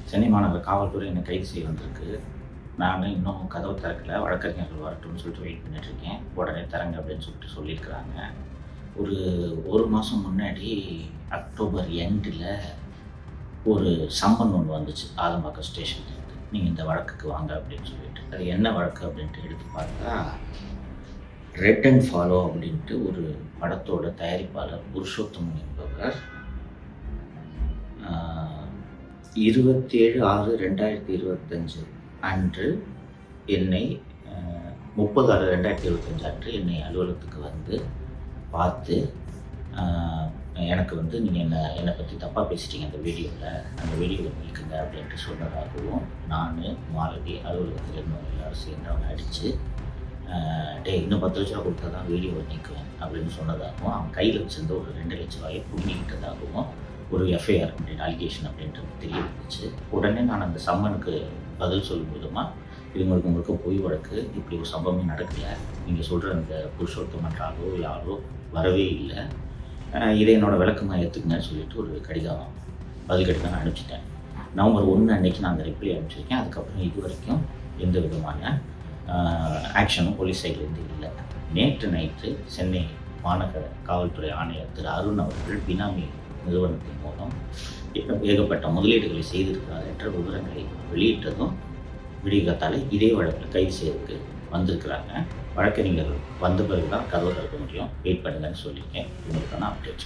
சென்னை மாநகர காவல்துறை என்னை கைது செய்ய வந்திருக்கு. நான் இன்னும் கதவு திறக்கல. வழக்கறிஞர்கள் வரட்டும்னு சொல்லிட்டு வெயிட் பண்ணிட்டுருக்கேன். உடனே திறங்க அப்படின்னு சொல்லியிருக்கிறாங்க. ஒரு 1 மாதம் முன்னாடி அக்டோபர் எண்டில் ஒரு சம்மன் ஒன்று வந்துச்சு ஆதம்பாக்கம் ஸ்டேஷன்லேருந்து. நீங்கள் இந்த வழக்குக்கு வாங்க அப்படின்னு சொல்லிட்டு. அது என்ன வழக்கு அப்படின்ட்டு எடுத்து பார்த்தா, ரெட் அண்ட் ஃபாலோ அப்படின்ட்டு ஒரு படத்தோட தயாரிப்பாளர் புருஷோத்தமன் என்பவர் 27/6/2025 அன்று என்னை 30/6/2025 அன்று என்னை அலுவலகத்துக்கு வந்து பார்த்து, எனக்கு வந்து நீங்கள் என்னை பற்றி தப்பாக பேசிட்டீங்க அந்த வீடியோவில், அந்த வீடியோவில் நீக்குங்க அப்படின்ட்டு சொன்னதாகவும், நான் மாலதி அலுவலகத்தில் இருந்தவங்க எல்லோரும் சேர்ந்து அவனை அடித்து, டேய் இன்னும் 10 லட்ச ரூபா கொடுத்தா தான் வீடியோவை நீக்குவேன் அப்படின்னு சொன்னதாகவும், அவன் கையில் வச்சிருந்த ஒரு 2 லட்ச ரூபாயை புடுங்கிக்கிட்டதாகவும் ஒரு எஃப்ஐஆர் அப்படின்னு அலிகேஷன் அப்படின்றது தெரிய வந்துச்சு. உடனே நான் அந்த சம்மனுக்கு பதில் சொல்லும் விதமாக, இது முழுக்க பொய் வழக்கு, இப்படி ஒரு சம்பவமே நடக்கலை, நீங்கள் சொல்கிற அந்த புருஷோத்தமன்றாலோ யாரோ வரவே இல்லை, இதை என்னோடய விளக்கமாக ஏற்றுக்குங்கன்னு சொல்லிட்டு ஒரு பதில் கடிதம் நான் அனுப்பிச்சிட்டேன். நவம்பர் 1 அன்றைக்கி நான் அந்த ரிப்ளை அனுப்பிச்சிருக்கேன். அதுக்கப்புறம் இது வரைக்கும் எந்த விதமான ஆக்ஷனும் போலீஸ் சைட்லேருந்து இல்லை. நேற்று நைட்டு சென்னை மாநகர காவல்துறை ஆணையர் திரு அருண் அவர்கள் பினாமி நிறுவனத்தின் மூலம் ஏகப்பட்ட முதலீடுகளை செய்திருக்கிறார் என்ற விவரங்களை வெளியிட்டதும் விடிகாத்தால் இதே வழக்கில் கைது செய்யறதுக்கு வந்திருக்கிறாங்க. வழக்கறிஞர்கள் வந்த பிறகு தான் கதவை திறக்க முடியும். வெயிட் பண்ணுங்கன்னு சொல்லியிருக்கேன். உங்களுக்கான அப்டேட்.